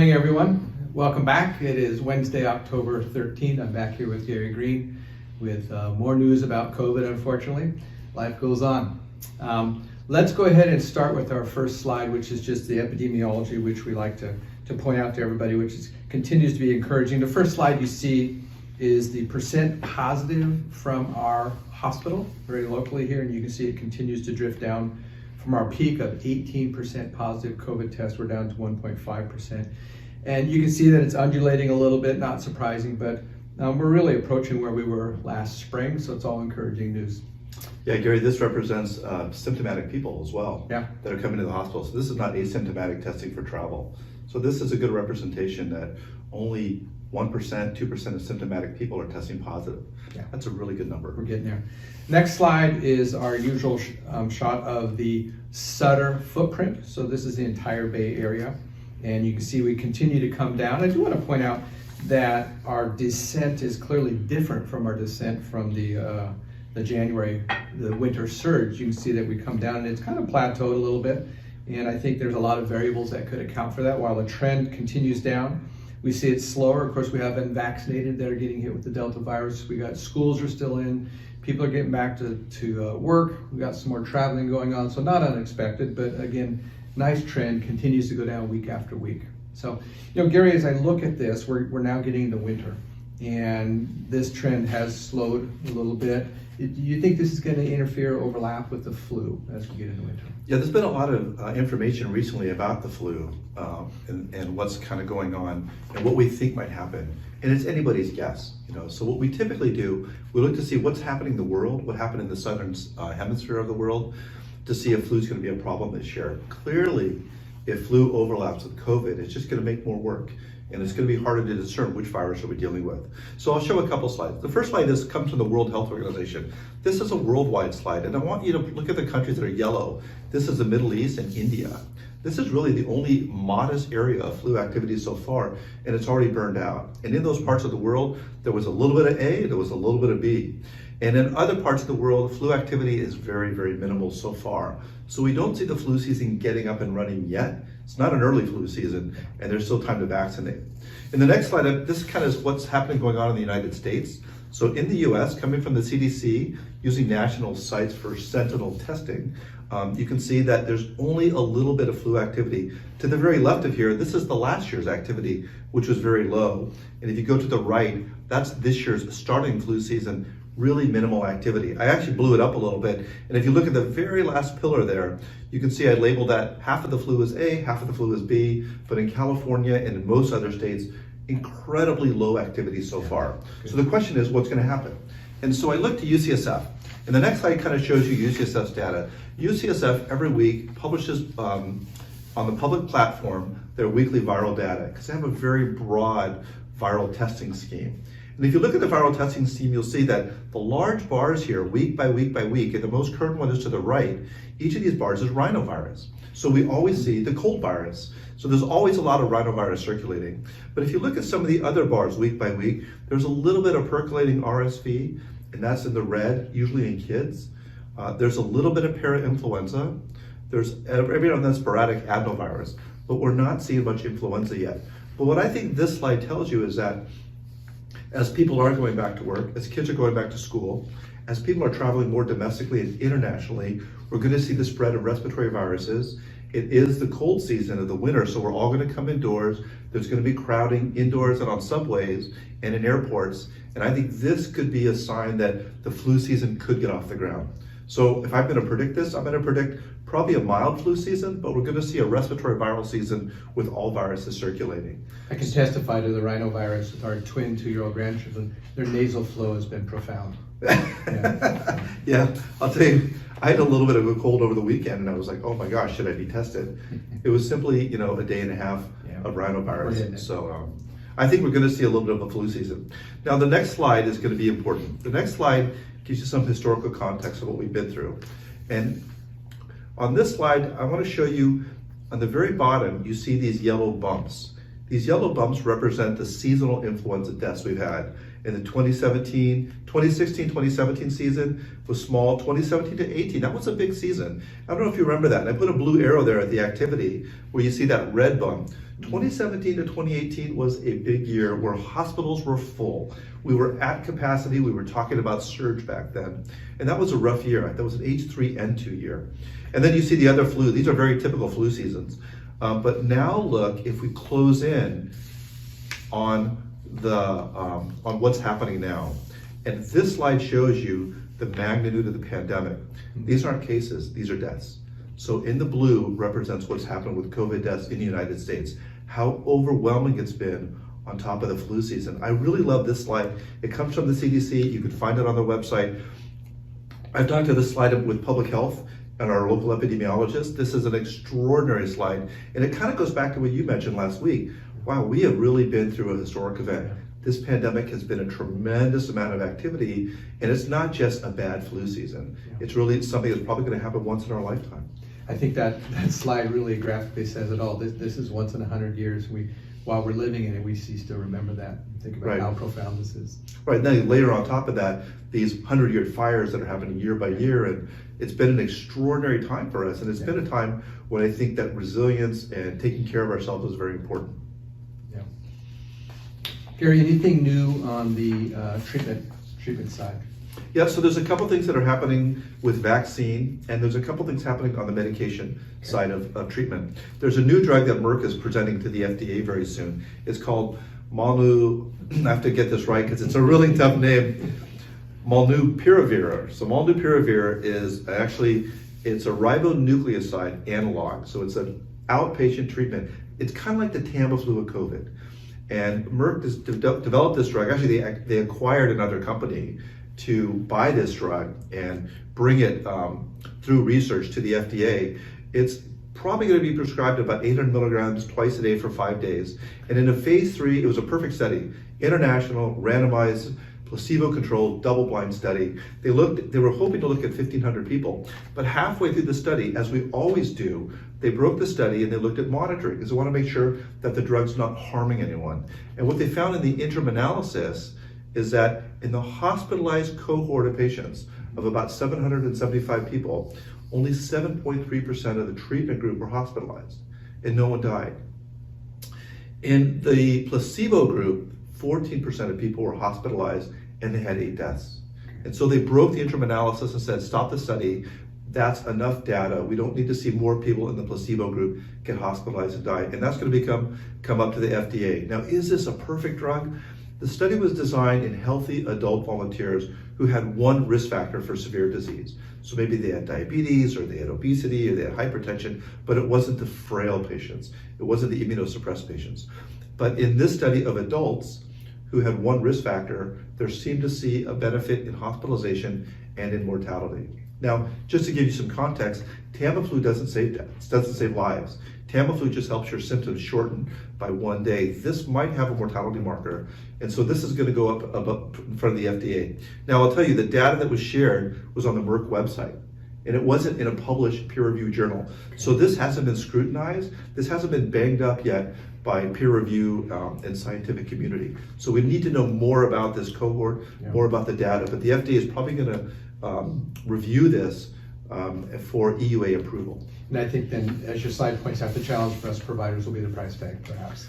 morning, everyone. Welcome back. It is Wednesday, October 13th. I'm back here with Gary Green with more news about COVID, unfortunately. Life goes on. Let's go ahead and start with our first slide, which is just the epidemiology, which we like to point out to everybody, which continues to be encouraging. The first slide you see is the percent positive from our hospital, very locally here, and you can see it continues to drift down. From our peak of 18% positive COVID tests, we're down to 1.5%. And you can see that it's undulating a little bit, not surprising, but we're really approaching where we were last spring, so it's all encouraging news. Yeah, Gary, this represents symptomatic people as well that are coming to the hospital. So this is not asymptomatic testing for travel. So this is a good representation that only 1%, 2% of symptomatic people are testing positive. Yeah. That's a really good number. We're getting there. Next slide is our usual shot of the Sutter footprint. So this is the entire Bay Area. And you can see we continue to come down. I do want to point out that our descent is clearly different from our descent from the January, the winter surge. You can see that we come down and it's kind of plateaued a little bit. And I think there's a lot of variables that could account for that. While the trend continues down, we see it slower. Of course, we have unvaccinated that are getting hit with the Delta virus. We got schools are still in. People are getting back to work. We got some more traveling going on. So not unexpected, but again, nice trend, continues to go down week after week. So, Gary, as I look at this, we're now getting into winter, and this trend has slowed a little bit. Do you think this is going to interfere, overlap with the flu as we get into winter? Yeah, there's been a lot of information recently about the flu and what's kind of going on and what we think might happen. And it's anybody's guess, So what we typically do, we look to see what's happening in the world, what happened in the southern hemisphere of the world, to see if flu is going to be a problem this year. Clearly, if flu overlaps with COVID, it's just going to make more work. And it's going to be harder to discern which virus are we dealing with. So I'll show a couple slides. The first slide comes from the World Health Organization. This is a worldwide slide, and I want you to look at the countries that are yellow. This is the Middle East and India. This is really the only modest area of flu activity so far, and it's already burned out. And in those parts of the world, there was a little bit of A, there was a little bit of B. And in other parts of the world, flu activity is very, very minimal so far. So we don't see the flu season getting up and running yet. It's not an early flu season, and there's still time to vaccinate. In the next slide, this kind of is what's happening going on in the United States. So in the US, coming from the CDC, using national sites for sentinel testing, you can see that there's only a little bit of flu activity. To the very left of here, this is the last year's activity, which was very low. And if you go to the right, that's this year's starting flu season, really minimal activity. I actually blew it up a little bit. And if you look at the very last pillar there, you can see I labeled that half of the flu is A, half of the flu is B, but in California and in most other states, incredibly low activity so far. So the question is, what's going to happen? And so I looked to UCSF. And the next slide kind of shows you UCSF's data. UCSF every week publishes on the public platform their weekly viral data, because they have a very broad viral testing scheme. And if you look at the viral testing scheme, you'll see that the large bars here, week by week by week, and the most current one is to the right, each of these bars is rhinovirus. So we always see the cold virus. So there's always a lot of rhinovirus circulating. But if you look at some of the other bars week by week, there's a little bit of percolating RSV, and that's in the red, usually in kids. There's a little bit of parainfluenza. There's every now and then sporadic adenovirus, but we're not seeing much influenza yet. But what I think this slide tells you is that as people are going back to work, as kids are going back to school, as people are traveling more domestically and internationally, we're going to see the spread of respiratory viruses. It is the cold season of the winter, so we're all going to come indoors. There's going to be crowding indoors and on subways and in airports. And I think this could be a sign that the flu season could get off the ground. So if I'm going to predict this, I'm going to predict probably a mild flu season, but we're going to see a respiratory viral season with all viruses circulating. I can testify to the rhinovirus with our twin 2-year-old grandchildren. Their nasal flow has been profound. Yeah, I'll tell you, I had a little bit of a cold over the weekend, and I was like, oh my gosh, should I be tested? It was simply, a day and a half of rhinovirus. So I think we're going to see a little bit of a flu season. Now, the next slide is going to be important. The next slide gives you some historical context of what we've been through. And on this slide, I want to show you on the very bottom, you see these yellow bumps. These yellow bumps represent the seasonal influenza deaths we've had. in the 2016-2017 season was small. 2017 to 18, that was a big season. I don't know if you remember that. And I put a blue arrow there at the activity where you see that red bump. 2017 to 2018 was a big year where hospitals were full. We were at capacity. We were talking about surge back then. And that was a rough year. That was an H3N2 year. And then you see the other flu. These are very typical flu seasons. But now look, if we close in on what's happening now, and this slide shows you the magnitude of the pandemic. These aren't cases, these are deaths. So in the blue represents what's happened with COVID deaths in the United States, how overwhelming it's been on top of the flu season. I really love this slide. It comes from the CDC, you can find it on their website. I've talked to this slide with public health and our local epidemiologist. This is an extraordinary slide, and it kind of goes back to what you mentioned last week. Wow, we have really been through a historic event. This pandemic has been a tremendous amount of activity, and it's not just a bad flu season. It's really something that's probably going to happen once in our lifetime. I think that slide really graphically says it all. This is once in 100 years. While we're living in it, we still remember that. Think about how profound this is. Right, and then later on top of that, these 100-year fires that are happening year by year, and it's been an extraordinary time for us, and it's been a time when I think that resilience and taking care of ourselves is very important. Yeah. Gary, anything new on the treatment side? Yeah, so there's a couple things that are happening with vaccine, and there's a couple things happening on the medication side of treatment. There's a new drug that Merck is presenting to the FDA very soon. It's called I have to get this right because it's a really tough name, molnupiravir. So molnupiravir is actually, it's a ribonucleoside analog. So it's an outpatient treatment. It's kind of like the Tamiflu of COVID. And Merck has developed this drug. Actually, they acquired another company to buy this drug and bring it through research to the FDA. It's probably going to be prescribed about 800 milligrams twice a day for 5 days. And in a phase 3, it was a perfect study, international, randomized, placebo-controlled, double-blind study. They were hoping to look at 1,500 people, but halfway through the study, as we always do, they broke the study and they looked at monitoring because they want to make sure that the drug's not harming anyone. And what they found in the interim analysis is that in the hospitalized cohort of patients of about 775 people, only 7.3% of the treatment group were hospitalized, and no one died. In the placebo group, 14% of people were hospitalized, and they had 8 deaths. And so they broke the interim analysis and said, stop the study. That's enough data. We don't need to see more people in the placebo group get hospitalized and die. And that's going to come up to the FDA. Now, is this a perfect drug? The study was designed in healthy adult volunteers who had one risk factor for severe disease. So maybe they had diabetes, or they had obesity, or they had hypertension, but it wasn't the frail patients. It wasn't the immunosuppressed patients. But in this study of adults who had one risk factor, there seemed to see a benefit in hospitalization and in mortality. Now, just to give you some context, Tamiflu doesn't save deaths, doesn't save lives. Tamiflu just helps your symptoms shorten by 1 day. This might have a mortality marker, and so this is going to go up in front of the FDA. Now, I'll tell you, the data that was shared was on the Merck website, and it wasn't in a published peer-reviewed journal. So this hasn't been scrutinized. This hasn't been banged up yet by peer review and scientific community. So we need to know more about this cohort, more about the data, but the FDA is probably going to review this for EUA approval. And I think then, as your slide points out, the challenge for us providers will be the price tag, perhaps.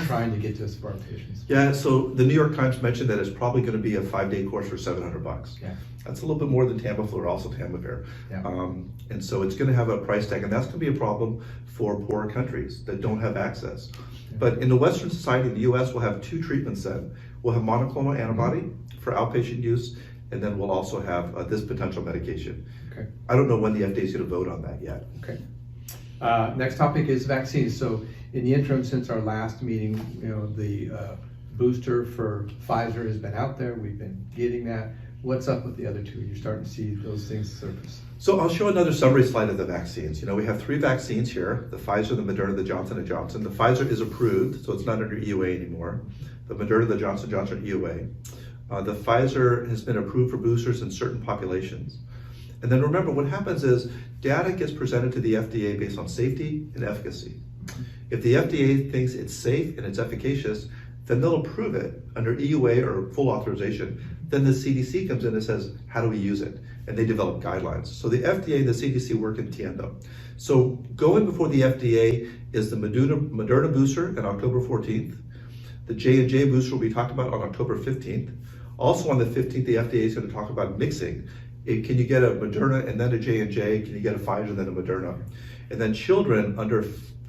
Trying to get this for our patients. Yeah, so the New York Times mentioned that it's probably going to be a 5-day course for $700. Yeah. That's a little bit more than Tamiflu or also Tamiflu. Yeah. And so it's going to have a price tag, and that's going to be a problem for poorer countries that don't have access. Yeah. But in the Western society, in the US, we'll have 2 treatments then. We'll have monoclonal antibody for outpatient use, and then we'll also have this potential medication. Okay. I don't know when the FDA is going to vote on that yet. Okay. Next topic is vaccines. So in the interim, since our last meeting, the booster for Pfizer has been out there. We've been getting that. What's up with the other 2? You're starting to see those things surface. So I'll show another summary slide of the vaccines. We have 3 vaccines here, the Pfizer, the Moderna, the Johnson & Johnson. The Pfizer is approved, so it's not under EUA anymore. The Moderna, the Johnson & Johnson EUA. The Pfizer has been approved for boosters in certain populations. And then remember, what happens is data gets presented to the FDA based on safety and efficacy. If the FDA thinks it's safe and it's efficacious, then they'll approve it under EUA or full authorization. Then the CDC comes in and says, how do we use it? And they develop guidelines. So the FDA and the CDC work in tandem. So going before the FDA is the Moderna booster on October 14th. The J&J booster will be talked about on October 15th. Also on the 15th, the FDA is going to talk about mixing. Can you get a Moderna and then a J&J? Can you get a Pfizer and then a Moderna? And then children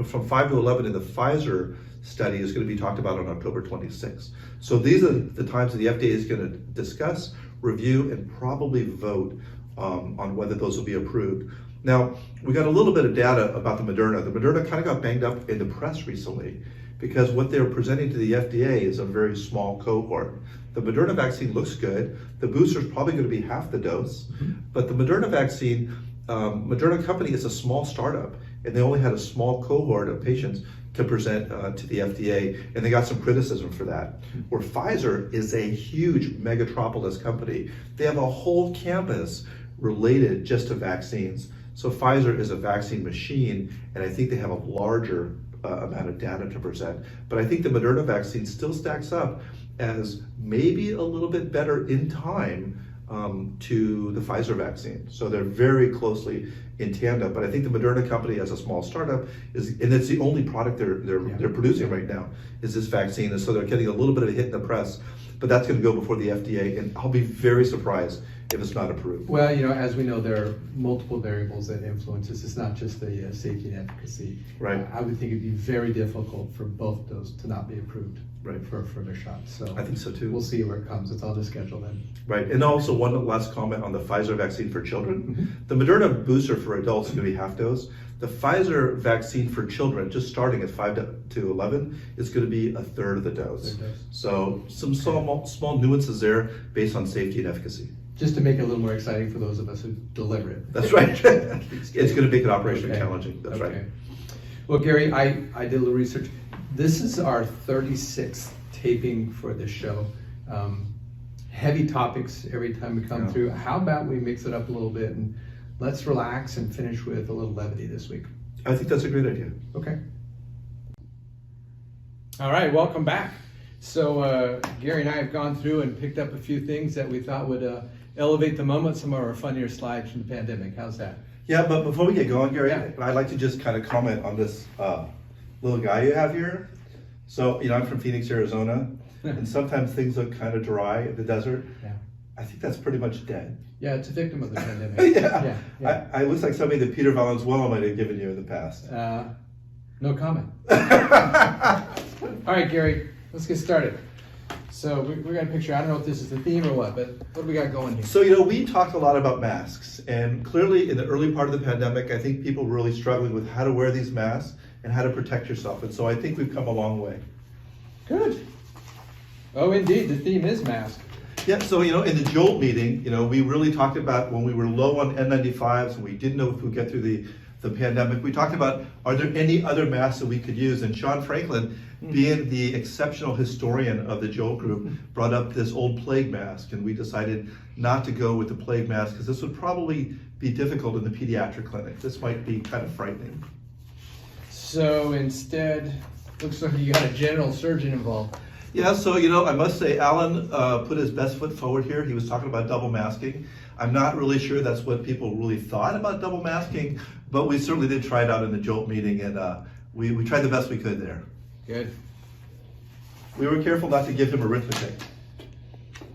from 5 to 11 in the Pfizer study is going to be talked about on October 26th. So these are the times that the FDA is going to discuss, review, and probably vote on whether those will be approved. Now, we got a little bit of data about the Moderna. The Moderna kind of got banged up in the press recently because what they're presenting to the FDA is a very small cohort. The Moderna vaccine looks good. The booster is probably going to be half the dose, but the Moderna vaccine, Moderna company is a small startup, and they only had a small cohort of patients to present to the FDA, and they got some criticism for that. Where Pfizer is a huge megatropolis company. They have a whole campus related just to vaccines. So Pfizer is a vaccine machine, and I think they have a larger amount of data to present. But I think the Moderna vaccine still stacks up as maybe a little bit better in time to the Pfizer vaccine. So they're very closely in tandem. But I think the Moderna company, as a small startup, and it's the only product they're producing right now, is this vaccine. And so they're getting a little bit of a hit in the press. But that's going to go before the FDA, and I'll be very surprised if it's not approved. Well, as we know, there are multiple variables that influence this. It's not just the safety and efficacy. Right. I would think it'd be very difficult for both those to not be approved. Right. For further shots. So I think so too. We'll see where it comes. It's on the schedule then. Right. And also one last comment on the Pfizer vaccine for children. The Moderna booster for adults is going to be half dose. The Pfizer vaccine for children, just starting at 5 to 11, is going to be a third of the dose. So some small nuances there based on safety and efficacy. Just to make it a little more exciting for those of us who deliver it. That's right. It's going to make it operationally challenging. That's right. Well, Gary, I did a little research. This is our 36th taping for this show. Heavy topics every time we come through. How about we mix it up a little bit and let's relax and finish with a little levity this week? I think that's a great idea. Okay. All right, welcome back. So Gary and I have gone through and picked up a few things that we thought would elevate the moment, some of our funnier slides from the pandemic. How's that? Yeah, but before we get going, Gary, I'd like to just kind of comment on this little guy you have here. So, I'm from Phoenix, Arizona, and sometimes things look kind of dry in the desert. Yeah. I think that's pretty much dead. Yeah, it's a victim of the pandemic. Yeah. I looks like something that Peter Valenzuela might have given you in the past. No comment. All right, Gary, let's get started. So we got a picture. I don't know if this is the theme or what, but what do we got going here? So, we talked a lot about masks, and clearly in the early part of the pandemic, I think people were really struggling with how to wear these masks and how to protect yourself. And so I think we've come a long way. Good. Oh, indeed. The theme is mask. Yeah, so, in the JOLT meeting, we really talked about when we were low on N95s and we didn't know if we'd get through the pandemic. We talked about, are there any other masks that we could use? And Sean Franklin, being the exceptional historian of the JOLT group, brought up this old plague mask. And we decided not to go with the plague mask because this would probably be difficult in the pediatric clinic. This might be kind of frightening. So instead, looks like you got a general surgeon involved. Yeah, so I must say Alan put his best foot forward here. He was talking about double masking. I'm not really sure that's what people really thought about double masking, but we certainly did try it out in the JOLT meeting, and we tried the best we could there. Good. We were careful not to give him arithmetic.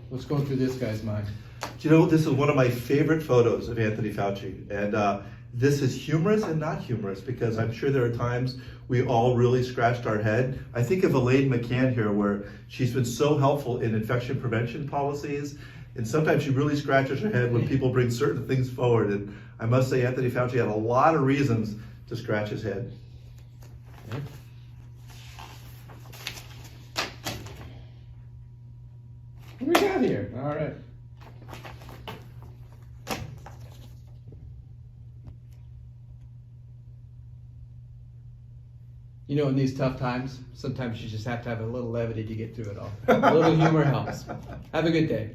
What's going through this guy's mind? This is one of my favorite photos of Anthony Fauci, and this is humorous and not humorous because I'm sure there are times we all really scratched our head. I think of Elaine McCann here, where she's been so helpful in infection prevention policies, and sometimes she really scratches her head when people bring certain things forward. And I must say, Anthony Fauci had a lot of reasons to scratch his head. Okay. What do we got here? All right. In these tough times, sometimes you just have to have a little levity to get through it all. A little humor helps. Have a good day.